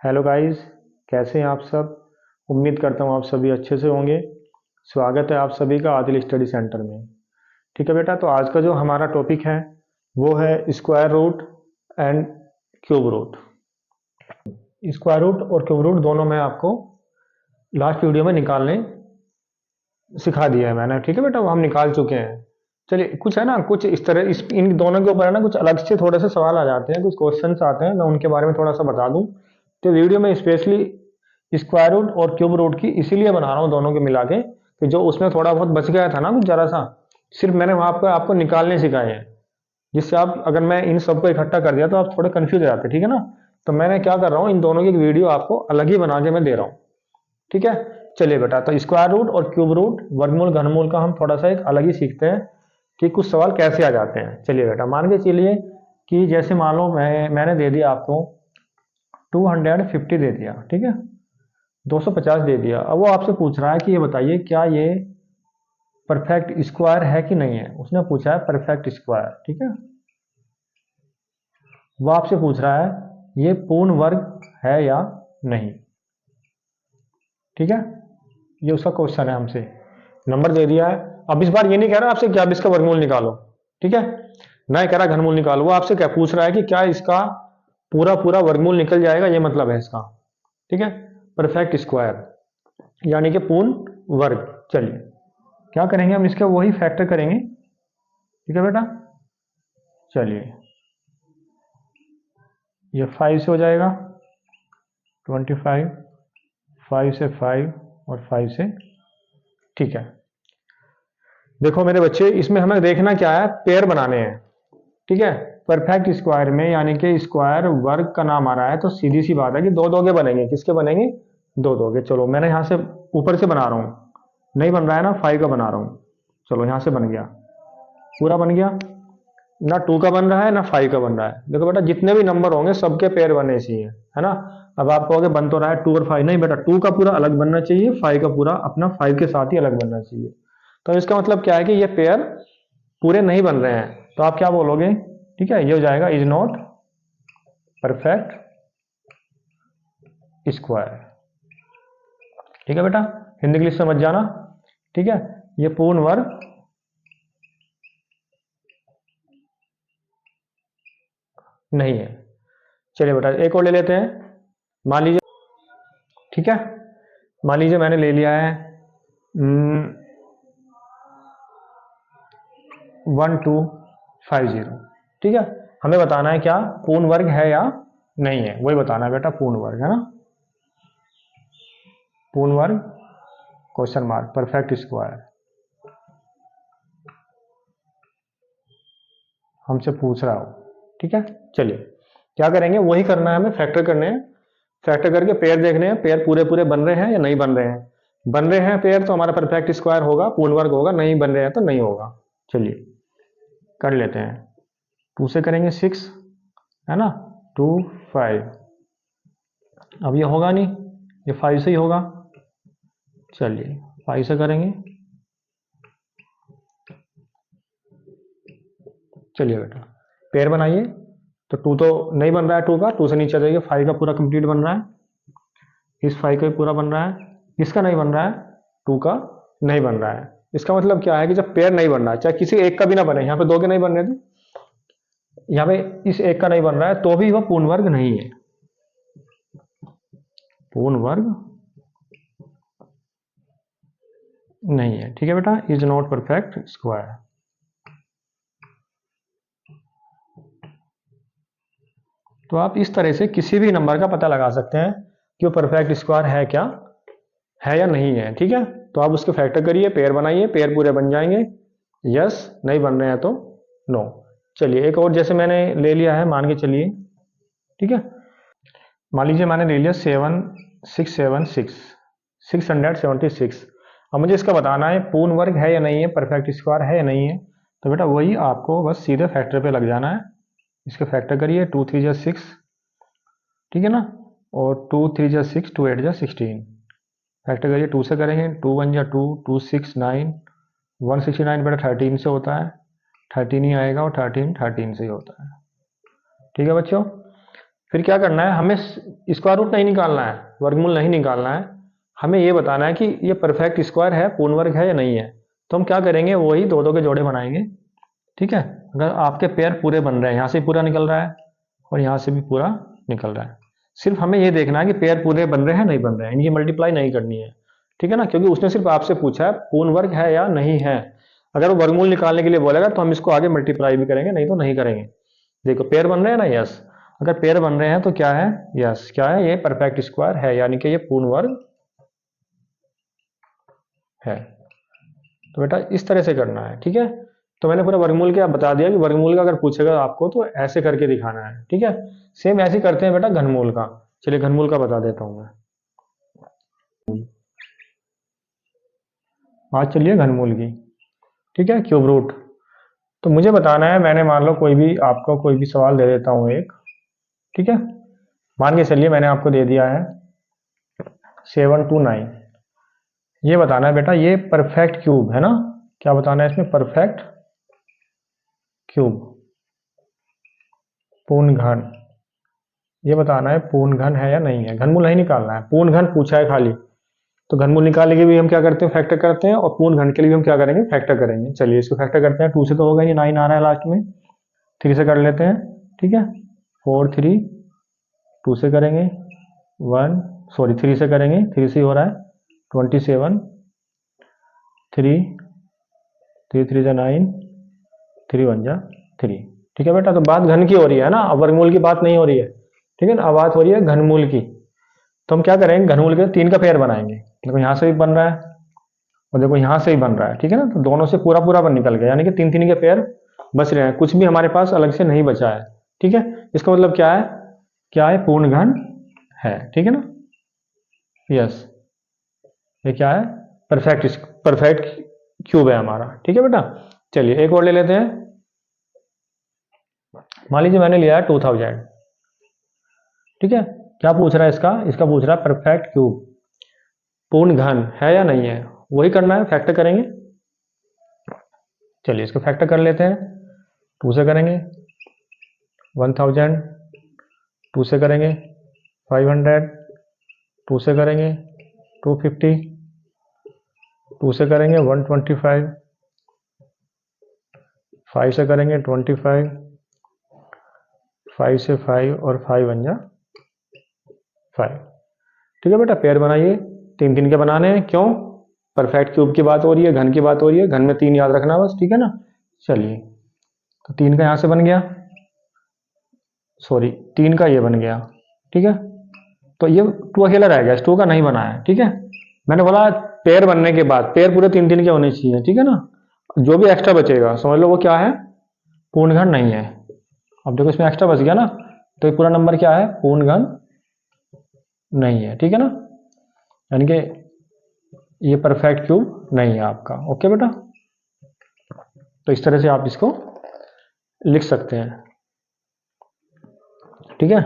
Hello guys. कैसे हैं आप सब। उम्मीद करता हूँ आप सभी अच्छे से होंगे। स्वागत है आप सभी का आदिल स्टडी सेंटर में। ठीक है बेटा, तो आज का जो हमारा टॉपिक है वो है square root and cube root. Square root और क्यूब रूट दोनों मैं आपको लास्ट वीडियो में निकालने सिखा दिया है मैंने। ठीक है बेटा, वो हम निकाल चुके हैं। चलिए, कुछ है ना, कुछ इस तरह इन दोनों के ऊपर है ना, कुछ अलग से थोड़े से सवाल आ जाते हैं, कुछ क्वेश्चंस आते हैं, मैं उनके बारे में थोड़ा सा बता दूं। तो वीडियो में स्पेशली स्क्वायर रूट और क्यूब रूट की इसीलिए बना रहा हूँ दोनों के मिला के, कि जो उसमें थोड़ा बहुत बच गया था ना कुछ जरा सा, सिर्फ मैंने वहां पर आपको निकालने सिखाए हैं, जिससे आप, अगर मैं इन सबको इकट्ठा कर दिया तो आप थोड़े कंफ्यूज हो जाते। ठीक है ना। तो मैंने क्या कर रहा हूँ, इन दोनों की एक वीडियो आपको अलग ही बना के मैं दे रहा हूँ। ठीक है। चलिए बेटा, तो स्क्वायर रूट और क्यूब रूट, वर्गमूल घनमूल का हम थोड़ा सा एक अलग ही सीखते हैं कि कुछ सवाल कैसे आ जाते हैं। चलिए बेटा, मान के चलिए कि जैसे मान लो मैंने दे दिया आपको 250 दे दिया। ठीक है, 250 दे दिया। अब वो आपसे पूछ रहा है कि ये बताइए क्या ये परफेक्ट स्क्वायर है कि नहीं है। उसने पूछा है परफेक्ट स्क्वायर। ठीक है, वो आपसे पूछ रहा है ये पूर्ण वर्ग है या नहीं। ठीक है, ये उसका क्वेश्चन है हमसे। नंबर दे दिया है। अब इस बार ये नहीं कह रहा आपसे कि आप इसका वर्गमूल निकालो। ठीक है, ना ही कह रहा घनमूल निकालो। वो आपसे क्या पूछ रहा है कि क्या इसका पूरा पूरा वर्गमूल निकल जाएगा, ये मतलब है इसका। ठीक है, परफेक्ट स्क्वायर यानी कि पूर्ण वर्ग। चलिए क्या करेंगे हम, इसका वही फैक्टर करेंगे। ठीक है बेटा, चलिए ये 5 से हो जाएगा 25, 5 से 5 और 5 से। ठीक है, देखो मेरे बच्चे, इसमें हमें देखना क्या है, पेयर बनाने हैं। ठीक है, परफेक्ट स्क्वायर में यानी कि स्क्वायर वर्ग का नाम आ रहा है, तो सीधी सी बात है कि दो दोगे बनेंगे। किसके बनेंगे? दो दोगे। चलो मैंने यहां से ऊपर से बना रहा हूं, नहीं बन रहा है ना, 5 का बना रहा हूं। चलो यहां से बन गया, पूरा बन गया ना। 2 का बन रहा है ना 5 का बन रहा है। देखो बेटा, जितने भी नंबर होंगे सबके पेयर बनने चाहिए, है ना। अब आप कहोगे बन तो रहा है 2 और 5, नहीं बेटा, 2 का पूरा अलग बनना चाहिए, 5 का पूरा अपना 5 के साथ ही अलग बनना चाहिए। तो इसका मतलब क्या है कि ये पेयर पूरे नहीं बन रहे हैं, तो आप क्या बोलोगे? ठीक है, ये हो जाएगा इज नॉट परफेक्ट स्क्वायर। ठीक है बेटा, हिंदी इंग्लिश समझ जाना। ठीक है, ये पूर्ण वर्ग नहीं है। चलिए बेटा, एक और ले लेते हैं। मान लीजिए, ठीक है, मान लीजिए मैंने ले लिया है 1250। ठीक है, हमें बताना है क्या पूर्ण वर्ग है या नहीं है, वही बताना है बेटा। पूर्ण वर्ग है ना, पूर्ण वर्ग क्वेश्चन मार्क परफेक्ट स्क्वायर हमसे पूछ रहा हो। ठीक है, चलिए क्या करेंगे, वही करना है हमें, फैक्टर करने हैं। फैक्टर करके पेयर देखने हैं, पेयर पूरे पूरे बन रहे हैं या नहीं बन रहे हैं। बन रहे हैं पेयर तो हमारा परफेक्ट स्क्वायर होगा, पूर्ण वर्ग होगा। नहीं बन रहे हैं तो नहीं होगा। चलिए कर लेते हैं। 2 से करेंगे 6, है ना, 2 5। अब ये होगा नहीं, ये 5 से ही होगा। चलिए 5 से करेंगे। चलिए बेटा, पेयर बनाइए। तो 2 तो नहीं बन रहा है, 2 का 2 से नीचे जाइए, 5 का पूरा कंप्लीट बन रहा है। इस 5 का भी पूरा बन रहा है। इसका नहीं बन रहा है, 2 का नहीं बन रहा है। इसका मतलब क्या है कि जब पेयर नहीं बन रहा है, चाहे किसी एक का भी ना बने, यहाँ पे 2 के नहीं बन रहे थे, यहाँ पे इस एक का नहीं बन रहा है, तो भी वह पूर्ण वर्ग नहीं है। पूर्ण वर्ग नहीं है। ठीक है बेटा, इज नॉट परफेक्ट स्क्वायर। तो आप इस तरह से किसी भी नंबर का पता लगा सकते हैं कि वो परफेक्ट स्क्वायर है क्या, है या नहीं है। ठीक है, तो आप उसके फैक्टर करिए, पेयर बनाइए, पेयर पूरे बन जाएंगे। यस, नहीं बन रहे हैं तो नो। चलिए एक और, जैसे मैंने ले लिया है, मान के चलिए। ठीक है, मान लीजिए मैंने ले लिया 7676, 676। अब मुझे इसका बताना है पूर्ण वर्ग है या नहीं है, परफेक्ट स्क्वायर है या नहीं है। तो बेटा वही आपको बस सीधे फैक्टर पे लग जाना है। इसके फैक्टर करिए, 2 3 जा 6, ठीक है ना, और 2 3 जा 6, 2 8 जा 16। फैक्टर करिए, 2 से करेंगे, 2 1 जा 2, 2 6 9, 169 बेटा 13 से होता है, 13 ही आएगा, और 13 13 से ही होता है। ठीक है बच्चों, फिर क्या करना है, हमें स्क्वायर रूट नहीं निकालना है, वर्गमूल नहीं निकालना है, हमें ये बताना है कि ये परफेक्ट स्क्वायर है, पूर्ण वर्ग है या नहीं है। तो हम क्या करेंगे, वही दो दो के जोड़े बनाएंगे। ठीक है, अगर आपके पेयर पूरे बन रहे हैं, यहाँ से पूरा निकल रहा है और यहाँ से भी पूरा निकल रहा है, सिर्फ हमें ये देखना है कि पेयर पूरे बन रहे हैं नहीं बन रहे हैं, इनकी मल्टीप्लाई नहीं करनी है। ठीक है ना, क्योंकि उसने सिर्फ आपसे पूछा है पूर्ण वर्ग है या नहीं है। अगर वो वर्गमूल निकालने के लिए बोलेगा तो हम इसको आगे मल्टीप्लाई भी करेंगे, नहीं तो नहीं करेंगे। देखो पेयर बन रहे हैं ना, यस, अगर पेयर बन रहे हैं तो क्या है, यस क्या है, ये परफेक्ट स्क्वायर है, यानी कि ये पूर्ण वर्ग है। तो बेटा इस तरह से करना है। ठीक है, तो मैंने पूरा वर्गमूल क्या बता दिया कि वर्गमूल का अगर पूछेगा आपको तो ऐसे करके दिखाना है। ठीक है, सेम ऐसे करते हैं बेटा घनमूल का। चलिए घनमूल का बता देता हूं मैं। आज चलिए घनमूल की। ठीक है, क्यूब रूट। तो मुझे बताना है, मैंने मान लो कोई भी आपको कोई भी सवाल दे देता हूं एक। ठीक है, मान के चलिए मैंने आपको दे दिया है 7 to 9। ये बताना है बेटा ये परफेक्ट क्यूब है ना, क्या बताना है इसमें, परफेक्ट क्यूब, पूर्ण घन। ये बताना है पूर्ण घन है या नहीं है, घनमूल नहीं निकालना है, पूर्ण घन पूछा है खाली। तो घनमूल निकालने के भी हम क्या करते हैं, फैक्टर करते हैं, और पूर्ण घन के लिए भी हम क्या करेंगे, फैक्टर करेंगे। चलिए इसको फैक्टर करते हैं, 2 से तो होगा ही, 9 आ रहा है लास्ट में, 3 से कर लेते हैं। ठीक है, 4 3, 2 से करेंगे 1, सॉरी 3 से करेंगे, 3 से हो रहा है 27, 3 3 3 जा 9, 3 1 जा 3। ठीक है बेटा, तो बात घन की हो रही है ना, अब वर्गमूल की बात नहीं हो रही है। ठीक है ना, अब बात हो रही है घनमूल की। तो हम क्या करेंगे, घनमूल के 3 का पेयर बनाएंगे। देखो यहाँ से भी बन रहा है और देखो यहाँ से भी बन रहा है। ठीक है ना, तो दोनों से पूरा पूरा बन निकल गया, यानी कि 3 3 के पेयर बच रहे हैं, कुछ भी हमारे पास अलग से नहीं बचा है। ठीक है, इसका मतलब क्या है, क्या है, पूर्ण घन है। ठीक है ना, यस, ये क्या है, परफेक्ट परफेक्ट क्यूब है हमारा। ठीक है बेटा, चलिए एक और ले लेते हैं। मान लीजिए मैंने लिया है 2000। ठीक है, क्या पूछ रहा है इसका, इसका पूछ रहा है परफेक्ट क्यूब, पूर्ण घन है या नहीं है, वही करना है, फैक्टर करेंगे। चलिए इसको फैक्टर कर लेते हैं, 2 से करेंगे 1000, 2 से करेंगे 500, 2 से करेंगे 250, 2 से करेंगे 125, 5 से करेंगे 25, 5 से 5 और 5 बन जा 5। ठीक है बेटा, पेयर बनाइए, 3 3 के बनाने हैं, क्यों, परफेक्ट क्यूब की बात हो रही है, घन की बात हो रही है, घन में 3 याद रखना बस। ठीक है ना, चलिए तो 3 का यहाँ से बन गया, सॉरी 3 का ये बन गया। ठीक है, तो ये 2 अकेला रह गया, 2 का नहीं बना है। ठीक है, मैंने बोला पेयर बनने के बाद पेयर पूरे 3 3 के होने चाहिए। ठीक है ना, जो भी एक्स्ट्रा बचेगा समझ लो वो क्या है, पूर्ण घन नहीं है। अब देखो इसमें एक्स्ट्रा बच गया ना, तो ये पूरा नंबर क्या है, पूर्ण घन नहीं है। ठीक है ना, यानी कि ये परफेक्ट क्यूब नहीं है आपका। ओके बेटा, तो इस तरह से आप इसको लिख सकते हैं। ठीक है,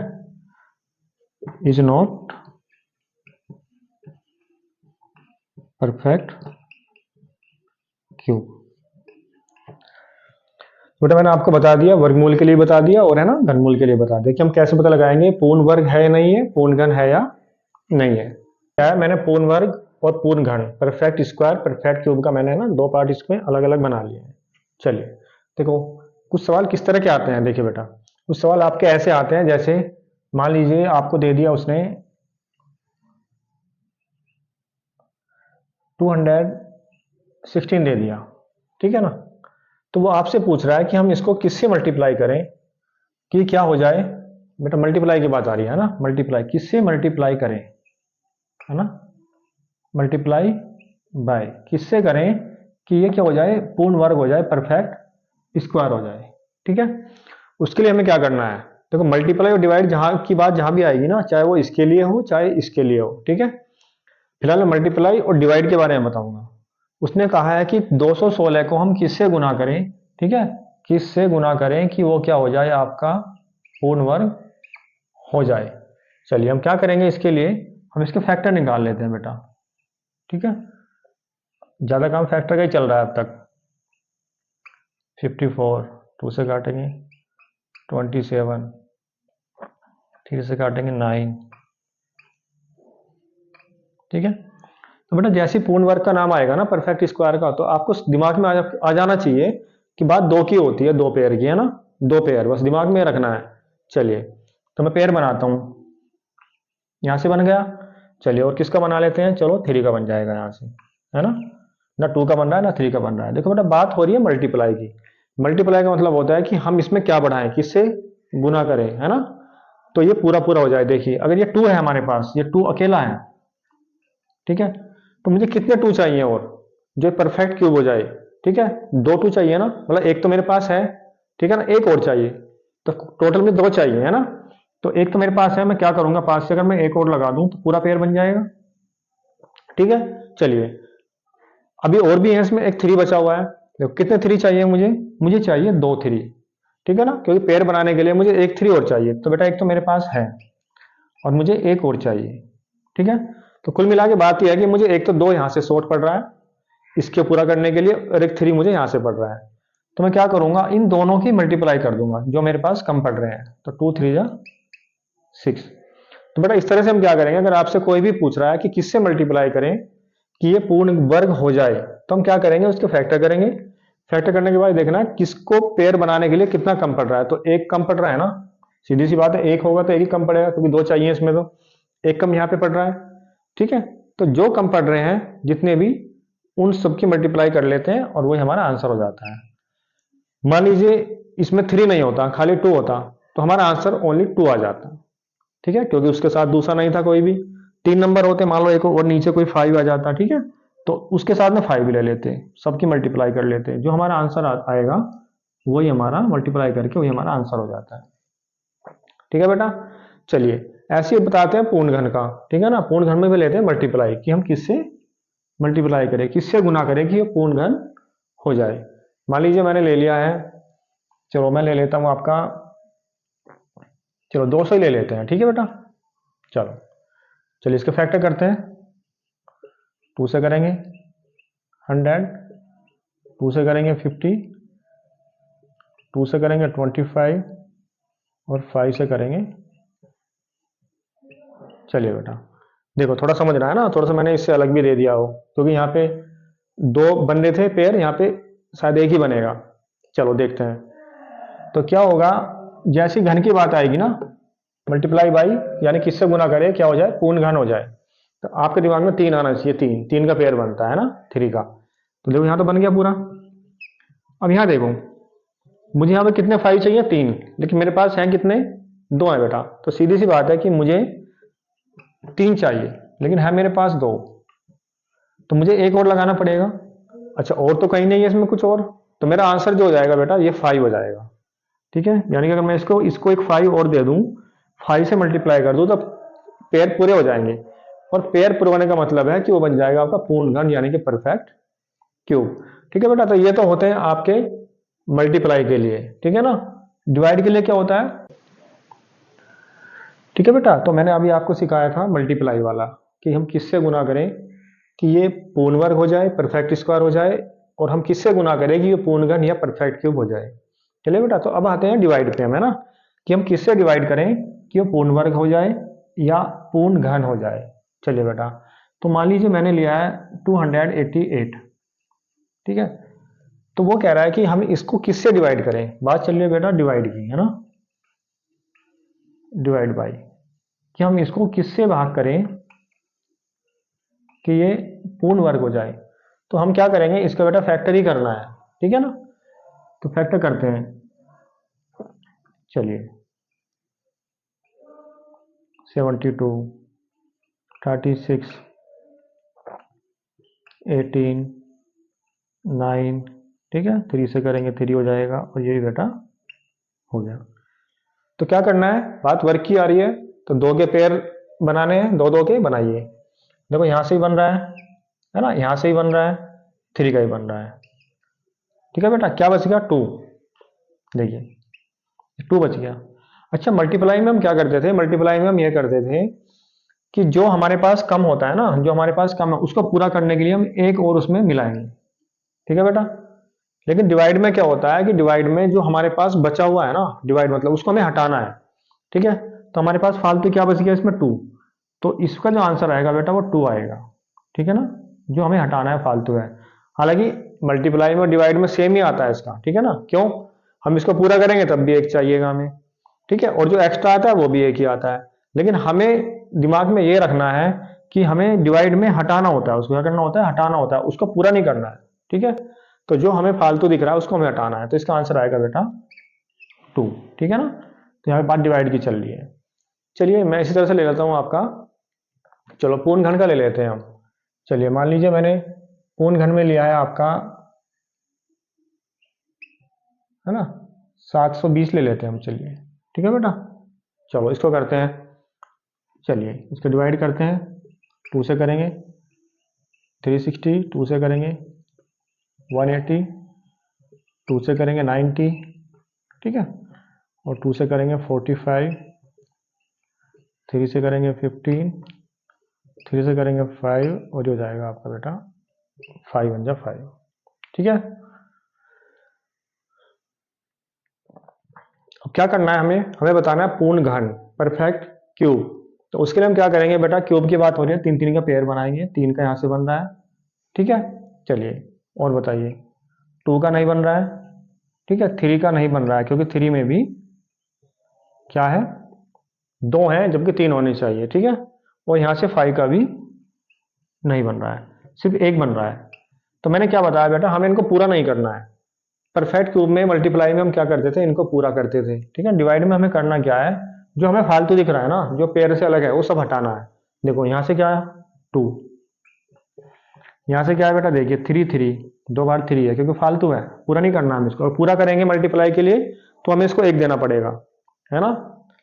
इज नॉट परफेक्ट क्यूब। बेटा मैंने आपको बता दिया, वर्गमूल के लिए बता दिया और है ना घनमूल के लिए बता दिया कि हम कैसे पता लगाएंगे पूर्ण वर्ग है या नहीं है, पूर्ण घन है या नहीं है। क्या है, मैंने पूर्ण वर्ग और पूर्ण घन, परफेक्ट स्क्वायर, परफेक्ट क्यूब का मैंने ना 2 पार्ट इसमें अलग अलग बना लिए हैं। चलिए देखो कुछ सवाल किस तरह के आते हैं, देखिए बेटा कुछ सवाल आपके ऐसे आते हैं, जैसे मान लीजिए आपको दे दिया उसने 216 दे दिया। ठीक है ना, तो वो आपसे पूछ रहा है कि हम इसको किससे मल्टीप्लाई करें कि क्या हो जाए। बेटा मल्टीप्लाई की बात आ रही है ना, मल्टीप्लाई किससे मल्टीप्लाई करें, है ना, मल्टीप्लाई बाय किससे करें कि ये क्या हो जाए, पूर्ण वर्ग हो जाए, परफेक्ट स्क्वायर हो जाए। ठीक है, उसके लिए हमें क्या करना है, देखो मल्टीप्लाई और डिवाइड जहां की बात जहां भी आएगी ना, चाहे वो इसके लिए हो चाहे इसके लिए हो। ठीक है, फिलहाल मैं मल्टीप्लाई और डिवाइड के बारे में बताऊंगा। उसने कहा है कि 216 को हम किससे गुना करें। ठीक है, किससे गुना करें कि वो क्या हो जाए, आपका पूर्ण वर्ग हो जाए। चलिए हम क्या करेंगे, इसके लिए हम इसके फैक्टर निकाल लेते हैं बेटा। ठीक है, ज्यादा काम फैक्टर का ही चल रहा है अब तक। 54, 2 से काटेंगे 27। 3 से काटेंगे 9, ठीक है। तो बेटा जैसे पूर्ण वर्ग का नाम आएगा ना परफेक्ट स्क्वायर का, तो आपको दिमाग में आ जाना चाहिए कि बात दो की होती है, दो पेयर की, है ना, दो पेयर, बस दिमाग में रखना है। चलिए तो मैं पेयर बनाता हूं, यहां से बन गया। चलिए और किसका बना लेते हैं, चलो 3 का बन जाएगा यहां से, है ना। ना 2 का बन रहा है ना 3 का बन रहा है। देखो बेटा बात हो रही है मल्टीप्लाई की। मल्टीप्लाई का मतलब होता है कि हम इसमें क्या बढ़ाएं, किससे गुना करें, है ना। तो ये पूरा पूरा हो जाए। देखिए अगर ये 2 है हमारे पास, ये 2 अकेला है, ठीक है, तो मुझे कितने 2 चाहिए और जो परफेक्ट क्यूब हो जाए, ठीक है। 2 2 चाहिए ना, मतलब एक तो मेरे पास है, ठीक है ना, एक और चाहिए, तो टोटल में 2 चाहिए, है ना। तो एक तो मेरे पास है, मैं क्या करूंगा, 5 से अगर मैं एक और लगा दूं तो पूरा पेयर बन जाएगा, ठीक है। चलिए अभी और भी है इसमें, एक 3 बचा हुआ है। देखो कितने 3 चाहिए मुझे, मुझे चाहिए 2 3, ठीक है ना, क्योंकि पेयर बनाने के लिए मुझे एक 3 और चाहिए। तो बेटा एक तो मेरे पास है और मुझे एक और चाहिए, ठीक है। तो कुल मिला के बात यह है कि मुझे एक तो 2 यहां से शॉर्ट पड़ रहा है इसके पूरा करने के लिए, और एक 3 मुझे यहां से पड़ रहा है। तो मैं क्या करूंगा, इन दोनों की मल्टीप्लाई कर दूंगा जो मेरे पास कम पड़ रहे हैं। तो 2 3 जा 6। तो बेटा इस तरह से हम क्या करेंगे, अगर आपसे कोई भी पूछ रहा है कि किससे मल्टीप्लाई करें कि ये पूर्ण वर्ग हो जाए, तो हम क्या करेंगे, उसके फैक्टर करेंगे। फैक्टर करने के बाद देखना किसको पेयर बनाने के लिए कितना कम पड़ रहा है। तो एक कम पड़ रहा है ना, सीधी सी बात है, एक होगा तो एक ही कम पड़ेगा क्योंकि 2 चाहिए इसमें, तो एक कम यहाँ पे पड़ रहा है, ठीक है। तो जो कम पड़ रहे हैं जितने भी, उन सबकी मल्टीप्लाई कर लेते हैं और वही हमारा आंसर हो जाता है। मान लीजिए इसमें 3 नहीं होता, खाली 2 होता, तो हमारा आंसर ओनली 2 आ जाता, ठीक है, क्योंकि उसके साथ दूसरा नहीं था कोई भी। 3 नंबर होते, मान लो एक और नीचे कोई 5 आ जाता, ठीक है, तो उसके साथ में 5 भी ले लेते, सबकी मल्टीप्लाई कर लेते, जो हमारा आंसर आएगा वही हमारा मल्टीप्लाई करके वही हमारा आंसर हो जाता है, ठीक है बेटा। चलिए ऐसे ही बताते हैं पूर्ण घन का, ठीक है ना। पूर्ण घन में भी लेते हैं मल्टीप्लाई, कि हम किससे मल्टीप्लाई करें, किससे गुना करें कि ये पूर्ण घन हो जाए। मान लीजिए मैंने ले लिया है, चलो मैं ले लेता हूं आपका, चलो 200 ही ले लेते हैं, ठीक है बेटा। चलो चलिए इसके फैक्टर करते हैं। 2 से करेंगे 100, 2 से करेंगे 50, 2 से करेंगे 25 और 5 से करेंगे। चलिए बेटा देखो थोड़ा समझ रहा है ना, थोड़ा सा मैंने इससे अलग भी दे दिया हो क्योंकि यहाँ पे 2 बंदे थे पेयर, यहाँ पे शायद एक ही बनेगा। चलो देखते हैं तो क्या होगा। जैसी घन की बात आएगी ना, मल्टीप्लाई बाई यानी किससे गुना करें क्या हो जाए, पूर्ण घन हो जाए, तो आपके दिमाग में 3 आना चाहिए। 3 3 का पेयर बनता है ना 3 का। तो देखो यहाँ तो बन गया पूरा। अब यहाँ देखो मुझे यहाँ पे कितने 5 चाहिए, 3, लेकिन मेरे पास हैं कितने, 2 है बेटा। तो सीधी सी बात है कि मुझे 3 चाहिए लेकिन है मेरे पास 2, तो मुझे एक और लगाना पड़ेगा। अच्छा और तो कहीं नहीं है इसमें कुछ और, तो मेरा आंसर जो हो जाएगा बेटा ये 5 हो जाएगा, ठीक है। यानी कि अगर मैं इसको इसको एक 5 और दे दूं, 5 से मल्टीप्लाई कर दूं, तो पेयर पूरे हो जाएंगे। और पेयर पूरे होने का मतलब है कि वो बन जाएगा आपका पूर्ण घन यानी कि परफेक्ट क्यूब, ठीक है बेटा। तो ये तो होते हैं आपके मल्टीप्लाई के लिए, ठीक है ना। डिवाइड के लिए क्या होता है, ठीक है बेटा। तो मैंने अभी आपको सिखाया था मल्टीप्लाई वाला, कि हम किससे गुना करें कि ये पूर्ण वर्ग हो जाए, परफेक्ट स्क्वायर हो जाए, और हम किससे गुना करें कि ये पूर्ण घन या परफेक्ट क्यूब हो जाए। चलिए बेटा तो अब आते हैं डिवाइड पे हम, है ना, कि हम किससे डिवाइड करें कि वो पूर्ण वर्ग हो जाए या पूर्ण घन हो जाए। चलिए बेटा तो मान लीजिए मैंने लिया है 288, ठीक है। तो वो कह रहा है कि हम इसको किससे डिवाइड करें, बात चल रही है बेटा डिवाइड की, है ना, डिवाइड बाई, कि हम इसको किससे भाग करें कि ये पूर्ण वर्ग हो जाए। तो हम क्या करेंगे, इसका बेटा फैक्टर ही करना है, ठीक है ना। तो फैक्टर करते हैं। चलिए 72, 36, 18, 9, ठीक है। 3 से करेंगे 3 हो जाएगा और ये भी बेटा हो गया। तो क्या करना है, बात वर्ग की आ रही है, तो 2 के पेयर बनाने हैं, 2 2 के बनाइए। देखो यहां से ही बन रहा है ना, यहां से ही बन रहा है, 3 का ही बन रहा है, ठीक है बेटा। क्या बच गया 2, देखिए 2 बच गया। अच्छा मल्टीप्लाई में हम क्या करते थे, मल्टीप्लाई में हम ये करते थे कि जो हमारे पास कम होता है ना, जो हमारे पास कम है उसको पूरा करने के लिए हम एक और उसमें मिलाएंगे, ठीक है बेटा। लेकिन डिवाइड में क्या होता है कि डिवाइड में जो हमारे पास बचा हुआ है ना, डिवाइड मतलब उसको हमें हटाना है, ठीक है। तो हमारे पास फालतू क्या बच गया इसमें 2। तो इसका जो आंसर आएगा बेटा वो 2 आएगा। ठीक है ना, जो हमें हटाना है फालतू है। हालांकि मल्टीप्लाई में डिवाइड में सेम ही आता है इसका। ठीक है ना, क्यों, हम इसको पूरा करेंगे तब भी एक चाहिएगा हमें। ठीक है, और जो एक्स्ट्रा आता है वो भी एक ही आता है। लेकिन हमें दिमाग में ये रखना है कि हमें डिवाइड में हटाना होता है, उसको क्या करना होता है, हटाना होता है, उसको पूरा नहीं करना है। ठीक है, तो जो हमें फालतू दिख रहा है उसको हमें हटाना है, तो इसका आंसर आएगा बेटा 2। ठीक है ना, तो यहाँ पे बात डिवाइड की चल रही है। चलिए मैं इसी तरह से ले लेता हूँ आपका, चलो पूर्ण घन का ले लेते हैं हम। चलिए मान लीजिए मैंने पूर्ण घन में लिया है आपका, है ना, 720 ले लेते हैं हम। चलिए ठीक है बेटा, चलो इसको करते हैं। चलिए इसको डिवाइड करते हैं, 2 से करेंगे 360, 2 से करेंगे 180, 2 से करेंगे 90, ठीक है, और 2 से करेंगे 45, 3 से करेंगे 15, 3 से करेंगे 5, और जो जाएगा आपका बेटा 5 1 जा 5। ठीक है, अब क्या करना है हमें, हमें बताना है पूर्ण घन, परफेक्ट क्यूब। तो उसके लिए हम क्या करेंगे बेटा, क्यूब की बात हो रही है, 3 3 का पेयर बनाएंगे, 3 का यहाँ से बन रहा है। ठीक है, चलिए और बताइए, 2 का नहीं बन रहा है। ठीक है, 3 का नहीं बन रहा है क्योंकि 3 में भी क्या है, 2 है जबकि 3 होने चाहिए। ठीक है, और यहाँ से 5 का भी नहीं बन रहा है, सिर्फ एक बन रहा है। तो मैंने क्या बताया बेटा, हमें इनको पूरा नहीं करना है। परफेक्ट क्यूब में मल्टीप्लाई में हम क्या करते थे, इनको पूरा करते थे। ठीक है, डिवाइड में हमें करना क्या है, जो हमें फालतू दिख रहा है ना, जो पेयर से अलग है, वो सब हटाना है। देखो यहाँ से क्या है 2, यहाँ से क्या है बेटा, देखिए 3 3, 2 बार 3 है क्योंकि फालतू है, पूरा नहीं करना हम इसको। और पूरा करेंगे मल्टीप्लाई के लिए तो हमें इसको 1 देना पड़ेगा, है ना।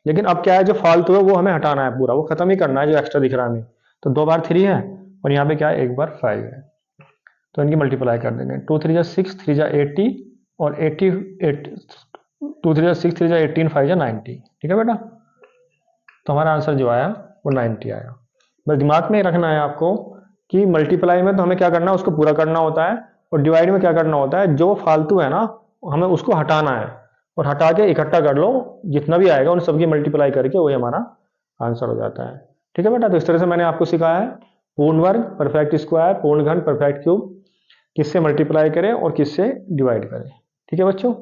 लेकिन अब क्या है, जो फालतू है वो हमें हटाना है, पूरा वो खत्म ही करना है जो एक्स्ट्रा दिख रहा है हमें। तो 2 बार 3 है और यहाँ पे क्या है, 1 बार 5 है, तो इनकी मल्टीप्लाई कर देंगे। 2 3 जा 6, 3 जा 80, और 80 2 3 जा 6, 3 जा 18, 5 जा 90। ठीक है बेटा, तो हमारा आंसर जो आया वो 90 आया। बस दिमाग में रखना है आपको कि मल्टीप्लाई में तो हमें क्या करना है, उसको पूरा करना होता है, और डिवाइड में क्या करना होता है, जो फालतू है ना हमें उसको हटाना है, और हटा के इकट्ठा कर लो, जितना भी आएगा उन सबकी मल्टीप्लाई करके वही हमारा आंसर हो जाता है। ठीक है बेटा, तो इस तरह से मैंने आपको सिखाया है पूर्ण वर्ग, परफेक्ट स्क्वायर, पूर्ण घन, परफेक्ट क्यूब किससे मल्टीप्लाई करें और किससे डिवाइड करें। ठीक है बच्चों।